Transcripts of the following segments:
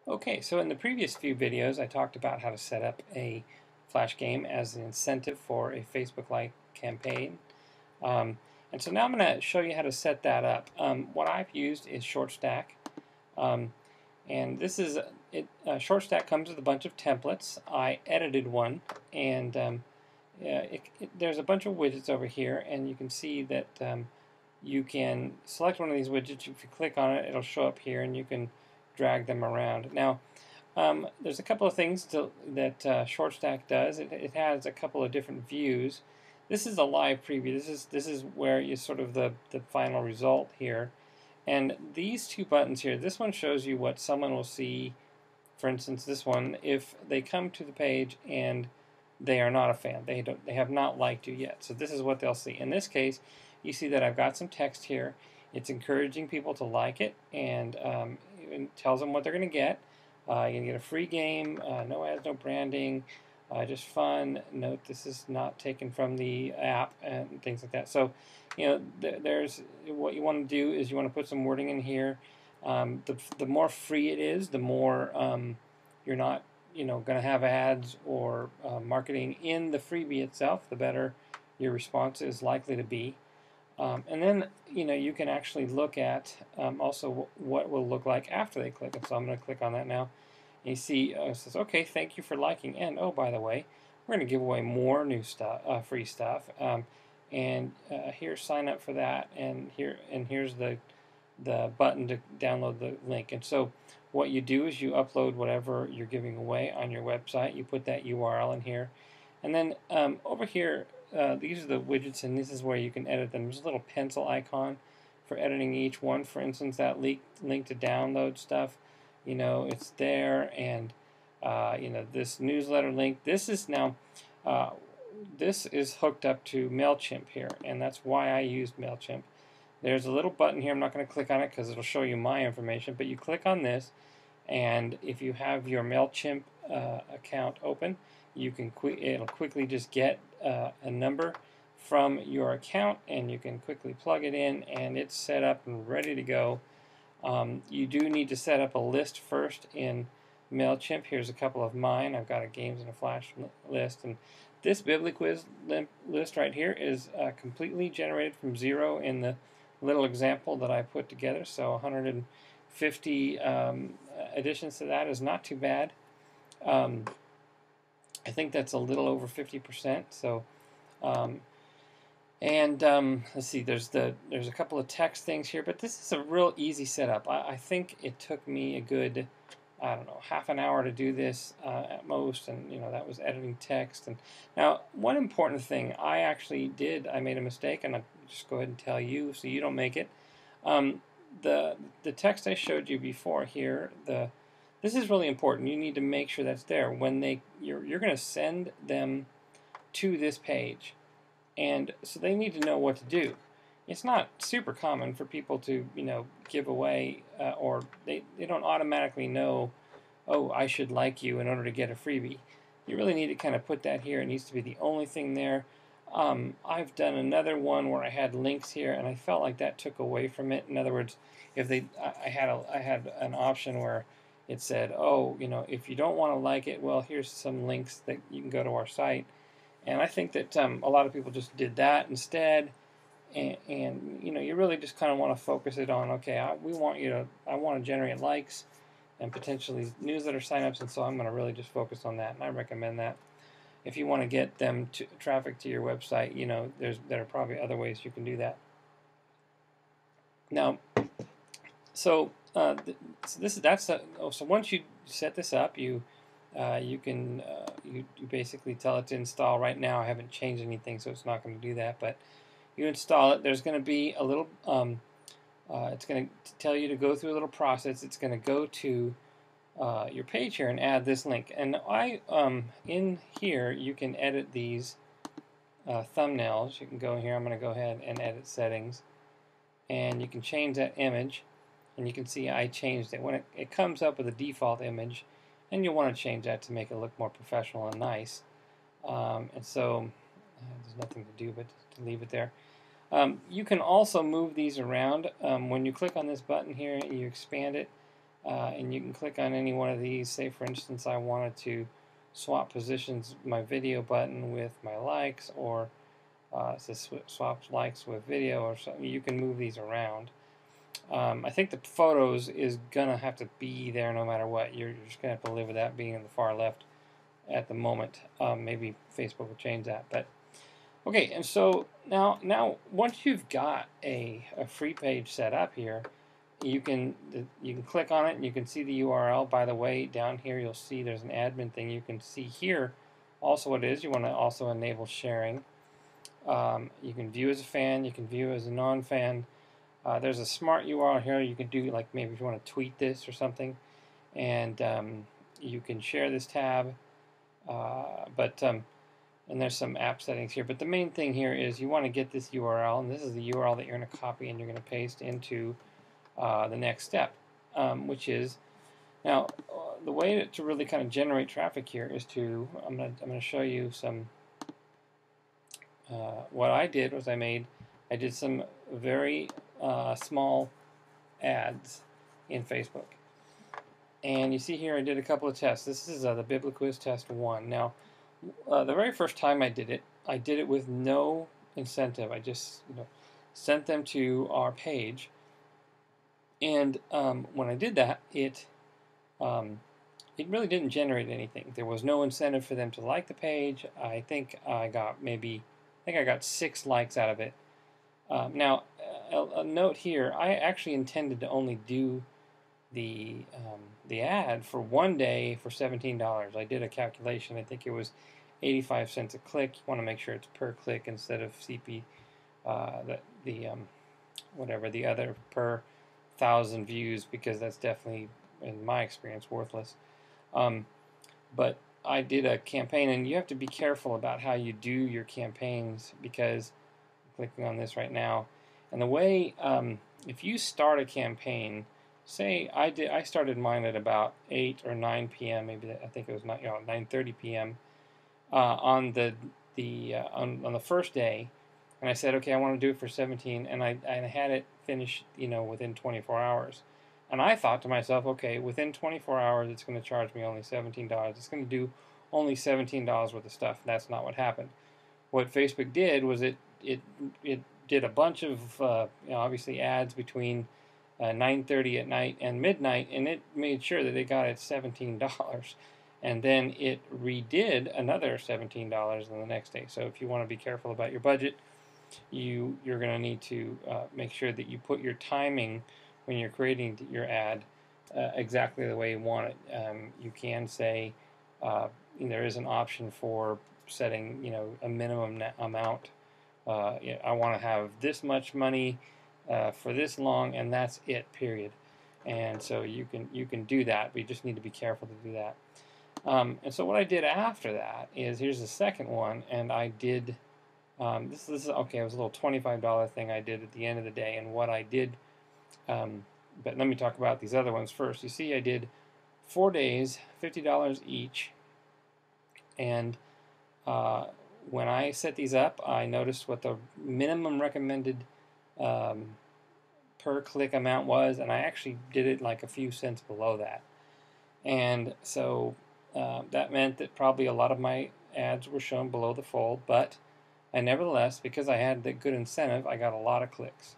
Okay, so in the previous few videos I talked about how to set up a Flash game as an incentive for a Facebook-like campaign. Um, and so now I'm going to show you how to set that up. What I've used is ShortStack. Um, and this is, ShortStack comes with a bunch of templates. I edited one, and there's a bunch of widgets over here, and you can see that you can select one of these widgets. If you click on it, it'll show up here, and you can drag them around. Now, there's a couple of things that ShortStack does. It has a couple of different views. This is a live preview. This is where you sort of the final result here. And these two buttons here, this one shows you what someone will see. For instance, this one, if they come to the page and they are not a fan, they have not liked you yet. So this is what they'll see. In this case, you see that I've got some text here. It's encouraging people to like it, and it tells them what they're going to get. You're going to get a free game, no ads, no branding, just fun. Note this is not taken from the app and things like that. So, there's what you want to do is you want to put some wording in here. The more free it is, the more you're not going to have ads or marketing in the freebie itself, the better your response is likely to be. And then you can actually look at also what it will look like after they click. And so I'm going to click on that now. And you see it says, okay, thank you for liking. And oh, by the way, we're going to give away more new stuff, free stuff. And here's sign up for that. And here's the button to download the link. And so what you do is you upload whatever you're giving away on your website. You put that URL in here. And then over here, these are the widgets, and this is where you can edit them. There's a little pencil icon for editing each one. For instance, that link to download stuff, it's there. And this newsletter link, this is now this is hooked up to MailChimp here, and that's why I used MailChimp. There's a little button here. I'm not going to click on it because it'll show you my information, but you click on this, and if you have your MailChimp account open, it'll quickly just get a number from your account, and you can quickly plug it in, and it's set up and ready to go. You do need to set up a list first in MailChimp. Here's a couple of mine. I've got a games and a Flash list, and this BibliQuiz list right here is completely generated from zero in the little example that I put together. So 150 additions to that is not too bad. I think that's a little over 50%. So, let's see. There's a couple of text things here, but this is a real easy setup. I think it took me a good, I don't know, half an hour to do this at most, and that was editing text. And now, one important thing I actually did, I made a mistake, and I'll just go ahead and tell you so you don't make it. The text I showed you before here, this is really important. You need to make sure that's there when you're going to send them to this page, and so they need to know what to do. It's not super common for people to give away or they don't automatically know, oh, I should like you in order to get a freebie. You really need to kind of put that here. It needs to be the only thing there. I've done another one where I had links here, and I felt like that took away from it. In other words, I had an option where it said, oh, if you don't want to like it, well, here's some links that you can go to our site. And I think that a lot of people just did that instead. And you really just kind of want to focus it on, okay, I want to generate likes and potentially newsletter signups, and so I'm going to really just focus on that, and I recommend that. If you want to get them to traffic to your website, there are probably other ways you can do that. Now, so so once you set this up, you basically tell it to install. Right now, I haven't changed anything, so it's not going to do that, but you install it. There's going to be a little it's going to tell you to go through a little process. It's going to go to your page here and add this link. And in here you can edit these thumbnails. You can go here. I'm going to go ahead and edit settings, and you can change that image. And you can see I changed it. When it comes up with a default image, and you'll want to change that to make it look more professional and nice. And so there's nothing to do but to leave it there. You can also move these around. When you click on this button here, you expand it. and you can click on any one of these. Say for instance I wanted to swap positions my video button with my likes, or it says swap likes with video or something. You can move these around. I think the photos is gonna have to be there no matter what. You're just gonna have to live with that being in the far left at the moment. Maybe Facebook will change that, but okay. And so now once you've got a free page set up here, you can click on it and you can see the URL. By the way, down here you'll see there's an admin thing. You can see here also what it is. You want to also enable sharing. You can view as a fan, you can view as a non-fan. There's a smart URL here. You can do, like, maybe if you want to tweet this or something, and you can share this tab. And there's some app settings here. But the main thing here is you want to get this URL, and this is the URL that you're going to copy and you're going to paste into the next step, which is now the way to really kind of generate traffic here is to I'm going to show you some. What I did was I did some very small ads in Facebook, and you see here I did a couple of tests. This is the Bibliquiz test 1. Now, the very first time I did it with no incentive. I just sent them to our page, and when I did that, it really didn't generate anything. There was no incentive for them to like the page. I think I got 6 likes out of it. Now, a note here: I actually intended to only do the ad for 1 day for $17. I did a calculation. I think it was 85 cents a click. You want to make sure it's per click instead of CP, whatever the other per 1,000 views, because that's definitely, in my experience, worthless. But I did a campaign, and you have to be careful about how you do your campaigns, because I'm clicking on this right now, and the way if you start a campaign, say I started mine at about 8 or 9 p.m. maybe I think it was 9:30 p.m. On the first day, and I said, okay, I want to do it for 17, and I had it finished within 24 hours. And I thought to myself, okay, within 24 hours, it's going to charge me only $17. It's going to do only $17 worth of stuff. That's not what happened. What Facebook did was it did a bunch of obviously ads between 9:30 at night and midnight, and it made sure that it got it $17. And then it redid another $17 on the next day. So if you want to be careful about your budget, you're going to need to make sure that you put your timing when you're creating your ad exactly the way you want it. You can say there is an option for setting a minimum amount. I want to have this much money for this long, and that's it, period. And so you can do that, but you just need to be careful to do that. And so what I did after that is, here's the second one, and I did this is okay. It was a little $25 thing I did at the end of the day, and what I did. But let me talk about these other ones first. You see, I did 4 days, $50 each, and when I set these up, I noticed what the minimum recommended per click amount was, and I actually did it like a few cents below that. And so that meant that probably a lot of my ads were shown below the fold, but I nevertheless, because I had the good incentive, I got a lot of clicks.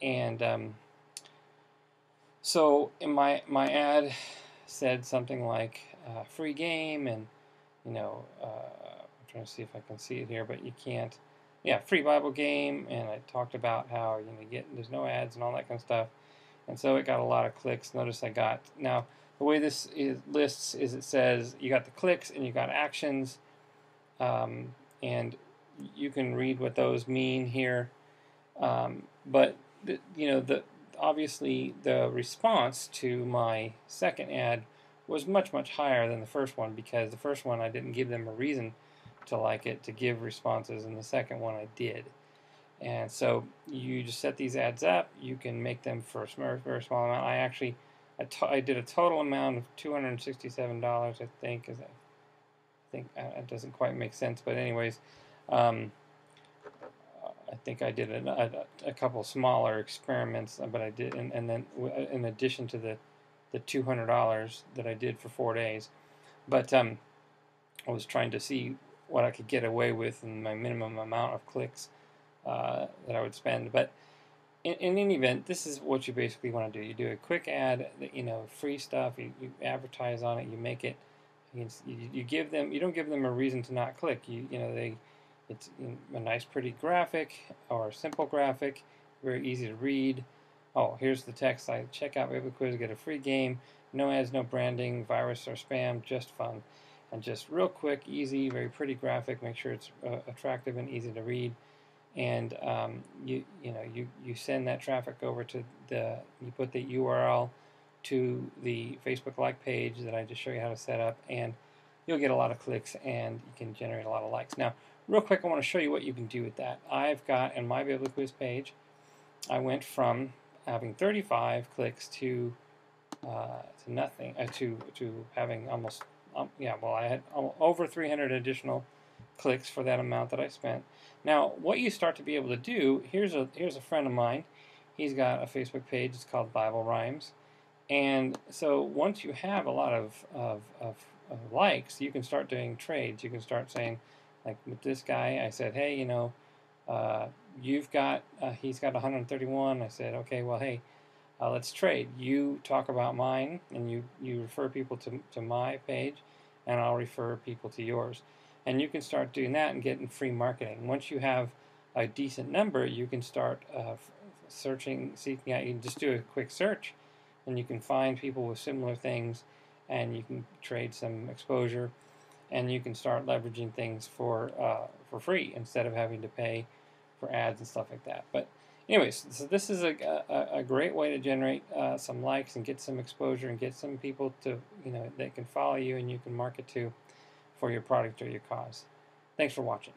And so in my ad said something like free game, and I'm trying to see if I can see it here, but you can't. Yeah, free Bible game, and I talked about how there's no ads and all that kind of stuff, and so it got a lot of clicks. Notice I got, now the way this lists is, it says you got the clicks and you got actions, and you can read what those mean here, but obviously the response to my second ad was much higher than the first one, because the first one I didn't give them a reason to like it, to give responses, and the second one I did. And so you just set these ads up. You can make them for a very small amount. I did a total amount of $267, I think. It doesn't quite make sense, but anyways, I think I did a couple smaller experiments, but I did, and then in addition to the the $200 that I did for 4 days. But I was trying to see what I could get away with and my minimum amount of clicks that I would spend. But in any event, this is what you basically want to do. You do a quick ad, free stuff. You advertise on it. You make it. You give them. You don't give them a reason to not click. It's a nice, pretty graphic or a simple graphic, very easy to read. Oh, here's the text. Check out BibleQuiz, get a free game. No ads, no branding, virus or spam, just fun. And just real quick, easy, very pretty graphic. Make sure it's attractive and easy to read. And you send that traffic over to you put the URL to the Facebook like page that I just show you how to set up, and you'll get a lot of clicks and you can generate a lot of likes. Now, real quick, I want to show you what you can do with that. I've got in my BibleQuiz page, I went from having 35 clicks to nothing, to having almost I had over 300 additional clicks for that amount that I spent. Now, what you start to be able to do, here's a friend of mine. He's got a Facebook page. It's called Bible Rhymes, and so once you have a lot of likes, you can start doing trades. You can start saying, like with this guy, I said, hey, he's got 131. I said, okay, well, hey, let's trade. You talk about mine, and you refer people to my page, and I'll refer people to yours. And you can start doing that and getting free marketing. Once you have a decent number, you can start seeking out. You can just do a quick search, and you can find people with similar things, and you can trade some exposure, and you can start leveraging things for free instead of having to pay for ads and stuff like that. But anyways, so this is a great way to generate some likes and get some exposure and get some people to that can follow you and you can market to for your product or your cause. Thanks for watching.